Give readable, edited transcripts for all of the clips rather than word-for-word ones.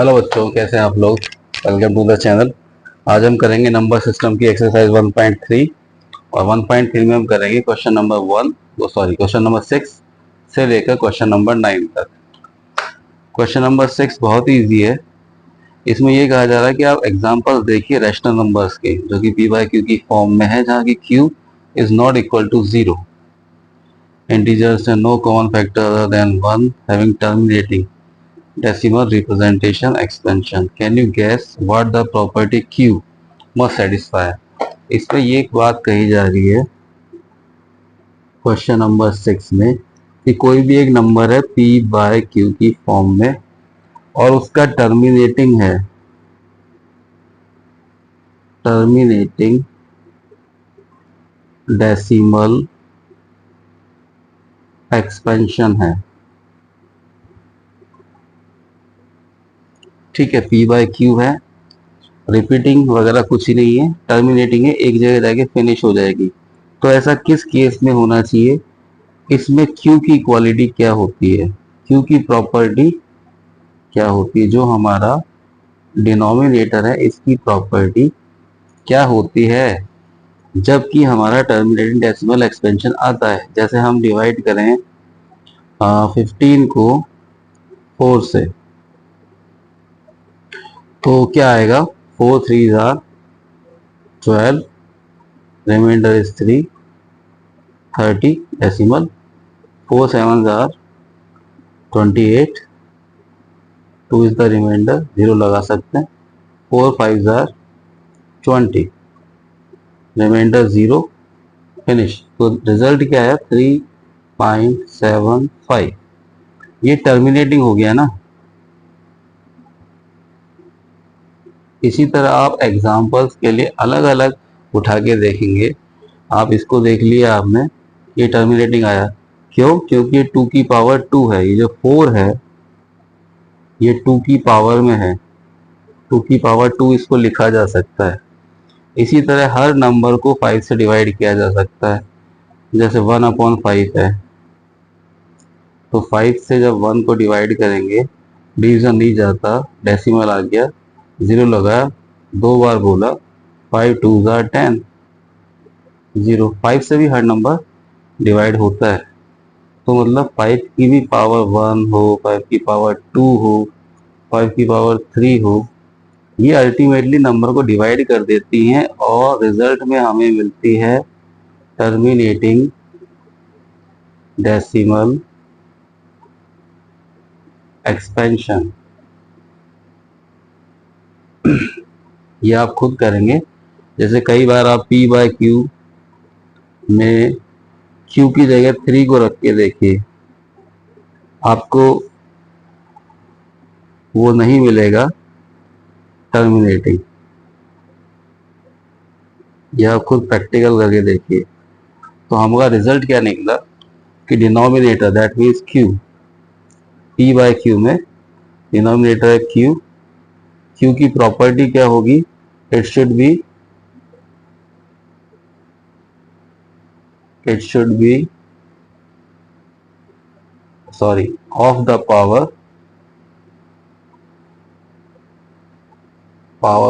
Hello बच्चों, कैसे हैं आप लोग। Welcome to the channel. आज हम करेंगे नंबर सिस्टम की एक्सरसाइज 1.3 और 1.3 में हम करेंगे क्वेश्चन नंबर 6 से लेकर क्वेश्चन नंबर 9 तक। क्वेश्चन नंबर 6 बहुत ही ईजी है। इसमें ये कहा जा रहा है कि आप एग्जांपल देखिए रैशनल नंबर्स के, जो कि p बाय q की फॉर्म में है, जहाँ की q is not equal to 0, integers and no common factor other than 1 having terminating decimal representation expansion. Can you guess what the property q must satisfy? इसमें ये एक बात कही जा रही है क्वेश्चन नंबर 6 में कि कोई भी एक नंबर है p बाय q की फॉर्म में और उसका टर्मिनेटिंग डेसिमल एक्सपेंशन है। ठीक है, p बाय q है, रिपीटिंग वगैरह कुछ ही नहीं है, टर्मिनेटिंग है, एक जगह जाके फिनिश हो जाएगी। तो ऐसा किस केस में होना चाहिए? इसमें Q की क्वालिटी क्या होती है, Q की प्रॉपर्टी क्या होती है, जो हमारा डिनोमिनेटर है इसकी प्रॉपर्टी क्या होती है जबकि हमारा टर्मिनेटिंग डेसिमल एक्सपेंशन आता है। जैसे हम डिवाइड करें 15 को 4 से, तो क्या आएगा? 4 3 are 12, remainder is 3, 30 decimal, 4 7 are 28, 2 is the remainder, 0 लगा सकते हैं, 4 5 आर 20, रिमाइंडर 0, फिनिश। तो रिजल्ट क्या है? 3.75। ये टर्मिनेटिंग हो गया ना। इसी तरह आप एग्जांपल्स के लिए अलग अलग उठा के देखेंगे। आप इसको देख लिया आपने, ये टर्मिनेटिंग आया। क्यों? क्योंकि ये 2 की पावर 2 है। ये जो 4 है ये 2 की पावर में है, 2 की पावर 2 इसको लिखा जा सकता है। इसी तरह हर नंबर को 5 से डिवाइड किया जा सकता है। जैसे 1/5 है, तो 5 से जब 1 को डिवाइड करेंगे, डिवीजन नहीं जाता, डेसिमल आ गया, 0 लगाया, 2 बार बोला, 5 2 जार 10, 0। 5 से भी हर नंबर डिवाइड होता है। तो मतलब 5 की भी पावर 1 हो, 5 की पावर 2 हो, 5 की पावर 3 हो, ये अल्टीमेटली नंबर को डिवाइड कर देती हैं और रिजल्ट में हमें मिलती है टर्मिनेटिंग डेसिमल एक्सपेंशन। ये आप खुद करेंगे। जैसे कई बार आप p बाय q में q की जगह 3 को रख के देखिए, आपको वो नहीं मिलेगा टर्मिनेटिंग। ये आप खुद प्रैक्टिकल करके देखिए। तो हमारा रिजल्ट क्या निकला कि denominator that means q, p bye q में डिनोमिनेटर है q, q की प्रॉपर्टी क्या होगी? It should be of the power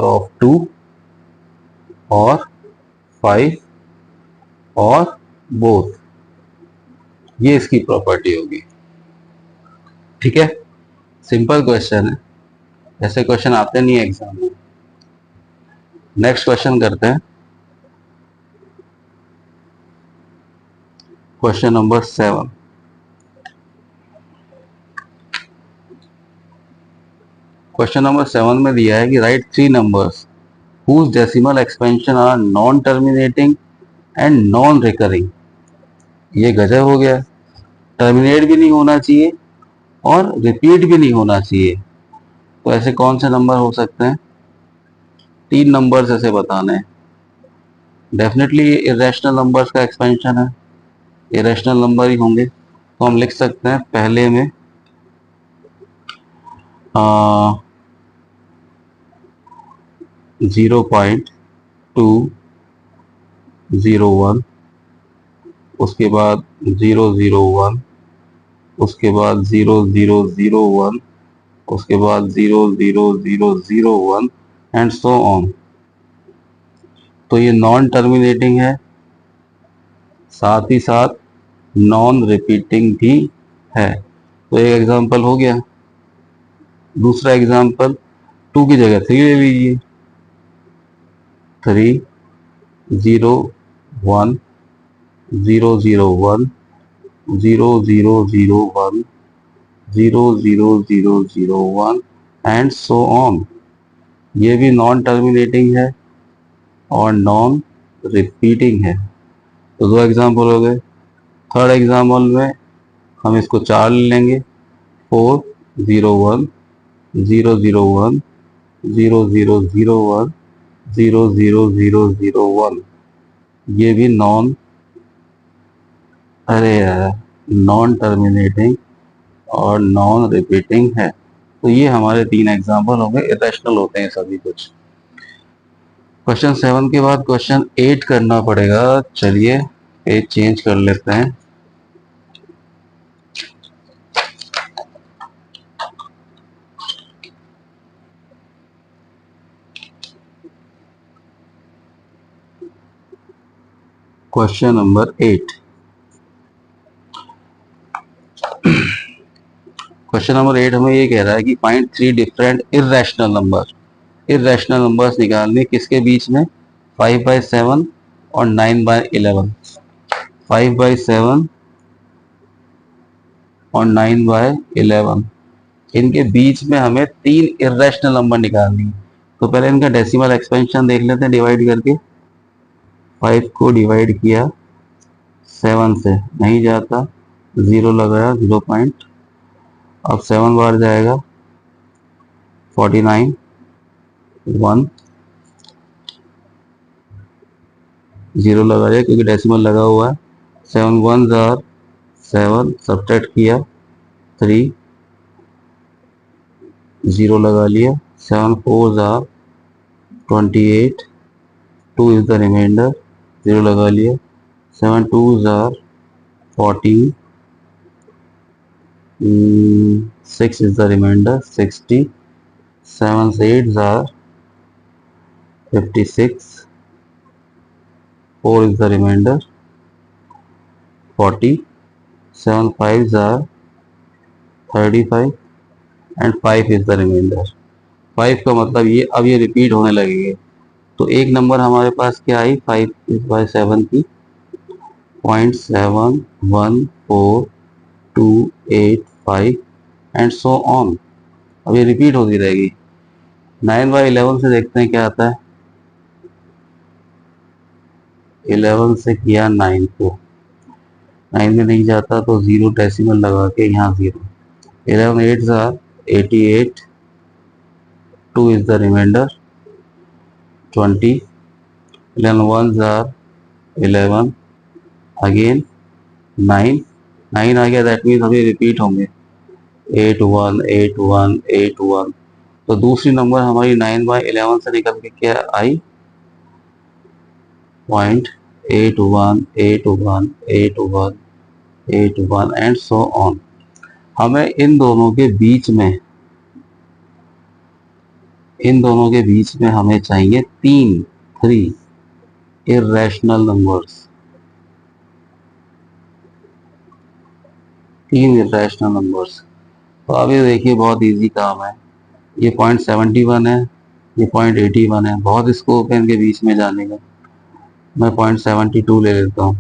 of 2 और 5 और बोथ, ये इसकी प्रॉपर्टी होगी। ठीक है, सिंपल क्वेश्चन है, ऐसे क्वेश्चन आते नहीं है एग्जाम में। नेक्स्ट क्वेश्चन करते हैं, क्वेश्चन नंबर 7। क्वेश्चन नंबर 7 में दिया है कि right 3 numbers whose decimal expansion are non terminating and non recurring। ये गजब हो गया, टर्मिनेट भी नहीं होना चाहिए और रिपीट भी नहीं होना चाहिए। तो ऐसे कौन से नंबर हो सकते हैं? 3 नंबर्स ऐसे बताने हैं। डेफिनेटली ये इरेशनल नंबर्स का एक्सपेंशन है, इरेशनल नंबर ही होंगे। तो हम लिख सकते हैं पहले में 0.201, उसके बाद 001, उसके बाद 0001 उसके बाद 0 0 0 0 1 एंड सो ऑन। तो ये नॉन टर्मिनेटिंग है, साथ ही साथ नॉन रिपीटिंग भी है। तो एक एग्जांपल हो गया। दूसरा एग्जांपल 2 की जगह 3 ले लीजिए। 3 0 1 0 0 1 0 0 0 1 0 0 0 0 1 एंड सो ऑन। ये भी नॉन टर्मिनेटिंग है और नॉन रिपीटिंग है। तो दो एग्जांपल हो गए। थर्ड एग्जांपल में हम इसको 4 ले लेंगे। 4 0 1 0 0 1 0 0 0 1 0 0 0 0 1। ये भी नॉन टर्मिनेटिंग और नॉन रिपीटिंग है। तो ये हमारे 3 एग्जांपल हो गए, इरेशनल होते हैं सभी कुछ। क्वेश्चन 7 के बाद क्वेश्चन 8 करना पड़ेगा। चलिए पेज चेंज कर लेते हैं। Question number 8। क्वेश्चन नंबर 8 हमें ये कह रहा है कि find 3 different irrational number. Irrational numbers निकालने किसके बीच में? 5/7 और 9/11। 5/7 और 9/11, इनके बीच में हमें 3 इरेशनल नंबर निकालनी है। तो पहले इनका डेसिमल एक्सपेंशन देख लेते हैं डिवाइड करके। 5 को डिवाइड किया 7 से, नहीं जाता, 0 लगाया 0 पॉइंट। अब 7 बार जाएगा 49 1 0 लगाया क्योंकि डेसिमल लगा हुआ है। 7 1 आर 7, सब्ट्रैक्ट किया 3, 0 लगा लिया। 7 4 आर 28, 2 इज द रिमाइंडर, 0 लगा लिया। 7 2 are 14, 6 is the remainder 60, 7 8 are 56, 4 is the remainder 40, 7 5 are 35 and 5 is the remainder। 5 का मतलब ये अब ये रिपीट होने लगेंगे। तो एक नंबर हमारे पास क्या आई 5/7 की 0.714285 एंड सो ऑन। अब ये रिपीट होती रहेगी। 9/11 से देखते हैं क्या आता है। 11 से किया 9 को, 9 में नहीं जाता तो 0 डेसिमल लगा के यहाँ 0। 11 8 are 88, 2 is the remainder 20, 11 1 are 11, again 9 9 आ गया, दैट मीन्स अभी रिपीट होंगे 8 1 8 1 8 1। तो दूसरी नंबर हमारी 9/11 से निकल के क्या आई 0.818181 एंड सो ऑन। हमें इन दोनों के बीच में हमें चाहिए 3 इरेशनल नंबर्स। 3 irrational numbers. तो अब ये देखिए बहुत इजी काम है। ये 0.71 है, ये 0.81 है, बहुत स्कोप है इनके बीच में जाने का। मैं 0.72 ले लेता हूँ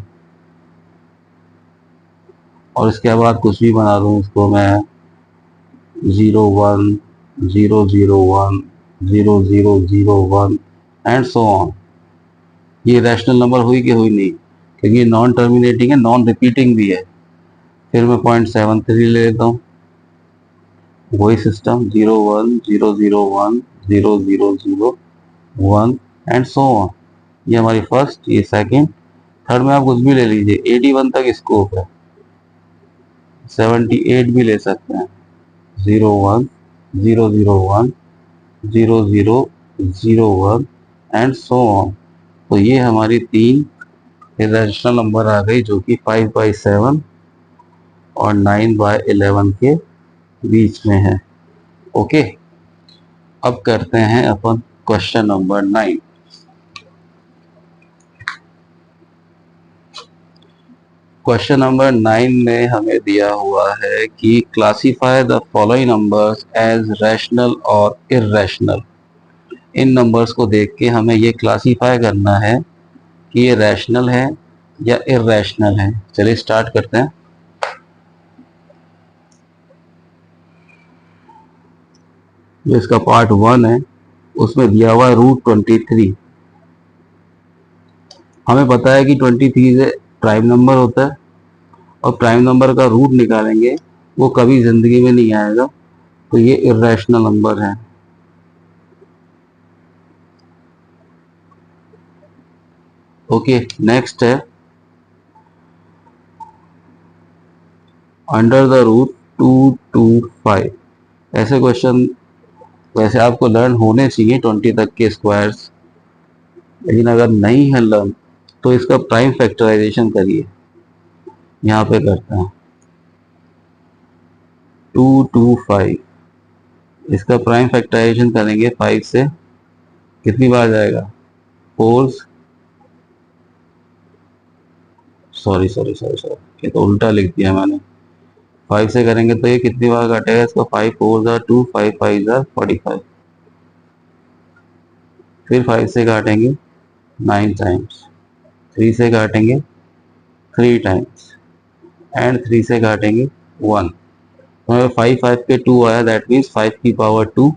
और इसके बाद कुछ भी बना दूँ इसको मैं 0 1 0 0 1 0 0 0 1 एंड सो ऑन। ये रैशनल नंबर हुई कि हुई नहीं, क्योंकि ये नॉन टर्मिनेटिंग है, नॉन रिपीटिंग भी है। फिर मैं 0.73 ले लेता हूँ, वही सिस्टम 0 1 0 0 1 0 0 0 1 एंड सो ऑन। ये हमारी फर्स्ट, ये सेकंड, थर्ड में आप कुछ भी ले लीजिए। 81 तक स्कोप है, 78 भी ले सकते हैं। 0 1 0 0 1 0 0 0 1 एंड सो ऑन। तो ये हमारी 3 इरेशनल नंबर आ गई जो कि 5/7 और 9/11 के बीच में है। ओके, अब करते हैं अपन क्वेश्चन नंबर 9। क्वेश्चन नंबर 9 में हमें दिया हुआ है कि classify the following numbers as rational और इर्रेशनल। इन नंबर्स को देख के हमें ये क्लासीफाई करना है कि ये रैशनल है या इर्रेशनल है। चलिए स्टार्ट करते हैं। जो इसका पार्ट 1 है उसमें दिया हुआ है √23। हमें पता है कि 23 से प्राइम नंबर होता है और प्राइम नंबर का रूट निकालेंगे वो कभी जिंदगी में नहीं आएगा, तो ये इर्रेशनल नंबर है। ओके, नेक्स्ट है अंडर द रूट 225। ऐसे क्वेश्चन वैसे आपको लर्न होने चाहिए 20 तक के स्क्वायर्स, लेकिन अगर नहीं है लर्न तो इसका प्राइम फैक्टराइजेशन करिए। यहाँ पे करते हैं 225, इसका प्राइम फैक्टराइजेशन करेंगे 5 से, कितनी बार जाएगा? 4, सॉरी सॉरी सॉरी सॉरी, ये तो उल्टा लिख दिया मैंने। 5 से करेंगे तो ये कितनी बार काटेगा इसको? 5 4 जार 2, 5 5 जार 45। फिर 5 से काटेंगे 9 टाइम्स, 3 से काटेंगे 3 टाइम्स, एंड 3 से काटेंगे 1। तो हमें 5 5 के 2 आया, दैट मीन्स 5 की पावर 2,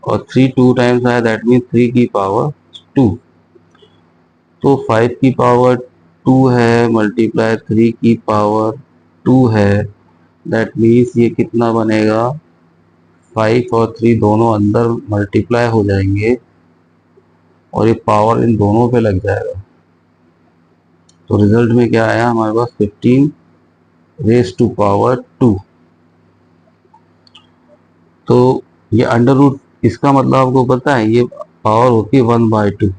और 3 2 टाइम्स आया, दैट मीन्स 3 की पावर 2। तो 5 की पावर 2 है मल्टीप्लाई 3 की पावर 2 है, दैट मीन्स ये कितना बनेगा? 5 और 3 दोनों अंदर मल्टीप्लाई हो जाएंगे और ये पावर इन दोनों पे लग जाएगा। तो रिजल्ट में क्या आया हमारे पास? 15 रेज टू पावर 2। तो ये अंडर रूट, इसका मतलब आपको पता है ये पावर होती है 1/2।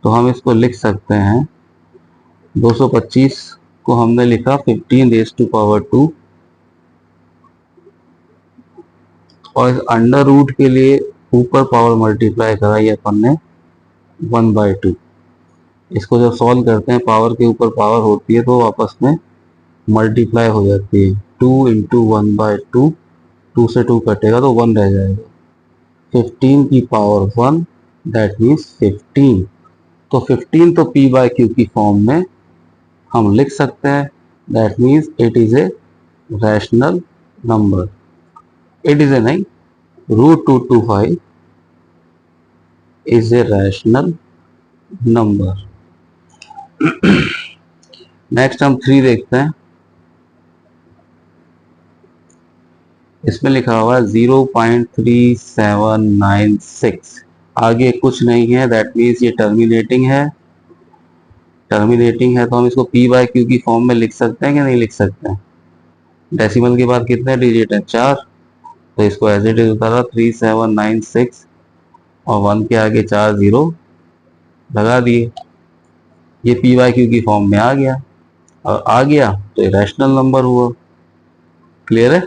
तो हम इसको लिख सकते हैं 225 को हमने लिखा 15 रेज टू पावर 2, और इस अंडर रूट के लिए ऊपर पावर मल्टीप्लाई करा ये अपन ने 1/2। इसको जब सॉल्व करते हैं पावर के ऊपर पावर होती है तो आपस में मल्टीप्लाई हो जाती है। 2 इंटू 1/2, 2 से 2 कटेगा तो 1 रह जाएगा। 15 की पावर 1, दैट मीन्स 15। तो 15 तो पी बाय क्यू की फॉर्म में हम लिख सकते हैं, that means it is a rational number. It is a नहीं, √225 is a rational number. Next हम 3 देखते हैं। इसमें लिखा हुआ है 0.3796। आगे कुछ नहीं है, दैट मीन्स ये टर्मिनेटिंग है। टर्मिनेटिंग है तो हम इसको पी बाय क्यू की फॉर्म में लिख सकते हैं कि नहीं लिख सकते हैं? डेसिमल के बाद कितने डिजिट है? 4। तो इसको एज इट इज उतारा 3796 और 1 के आगे 4 जीरो लगा दिए, ये पी बाय क्यू की फॉर्म में आ गया। और आ गया तो ये रैशनल नंबर हुआ। क्लियर है?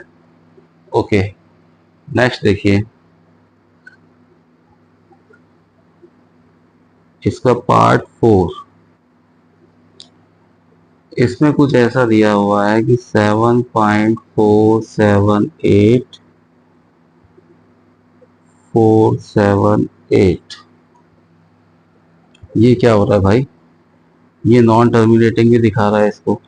ओके, नेक्स्ट देखिए, इसका पार्ट 4। इसमें कुछ ऐसा दिया हुआ है कि 7.478 ये क्या हो रहा है भाई? ये नॉन टर्मिनेटिंग भी दिखा रहा है इसको,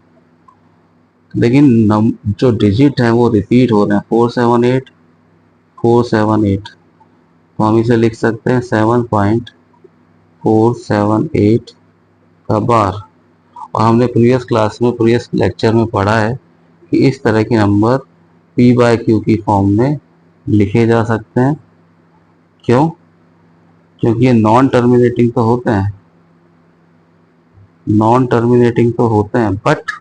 लेकिन जो डिजिट है वो रिपीट हो रहे हैं, 478 478। तो हम इसे लिख सकते हैं 7.478 का बार। और हमने प्रीवियस क्लास में, प्रीवियस लेक्चर में पढ़ा है कि इस तरह के नंबर पी बाय क्यू की फॉर्म में लिखे जा सकते हैं। क्यों? क्योंकि ये नॉन टर्मिनेटिंग तो होते हैं, नॉन टर्मिनेटिंग तो होते हैं बट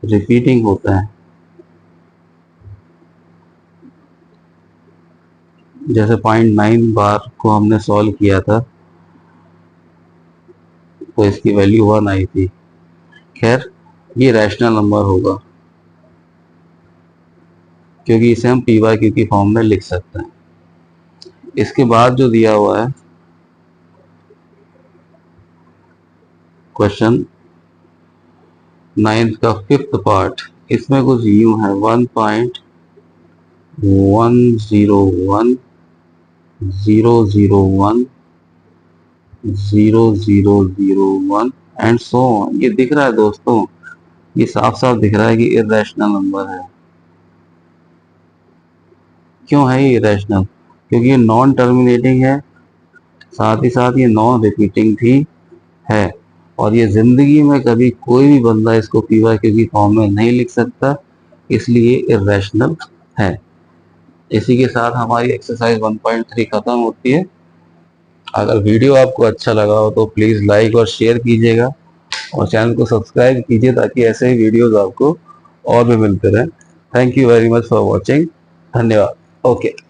रिपीटिंग होते हैं। जैसे 0.9 बार को हमने सॉल्व किया था तो इसकी वैल्यू 1 आई थी। खैर, ये रैशनल नंबर होगा क्योंकि इसे हम पी बाय क्यू की फॉर्म में लिख सकते हैं। इसके बाद जो दिया हुआ है क्वेश्चन 9th का 5th पार्ट, इसमें कुछ यूं है 1.10100100001 एंड सो ऑन। ये दिख रहा है दोस्तों, ये साफ साफ दिख रहा है कि इरेशनल नंबर है। क्यों है ये इरेशनल? क्योंकि ये नॉन टर्मिनेटिंग है, साथ ही साथ ये नॉन रिपीटिंग भी है, और ये जिंदगी में कभी कोई भी बंदा इसको पी वाई क्यू की फॉर्म में नहीं लिख सकता, इसलिए इरेशनल है। इसी के साथ हमारी एक्सरसाइज 1.3 खत्म होती है। अगर वीडियो आपको अच्छा लगा हो तो प्लीज़ लाइक और शेयर कीजिएगा, और चैनल को सब्सक्राइब कीजिए ताकि ऐसे ही वीडियोस आपको और भी मिलते रहें। Thank you very much for watching. धन्यवाद। ओके।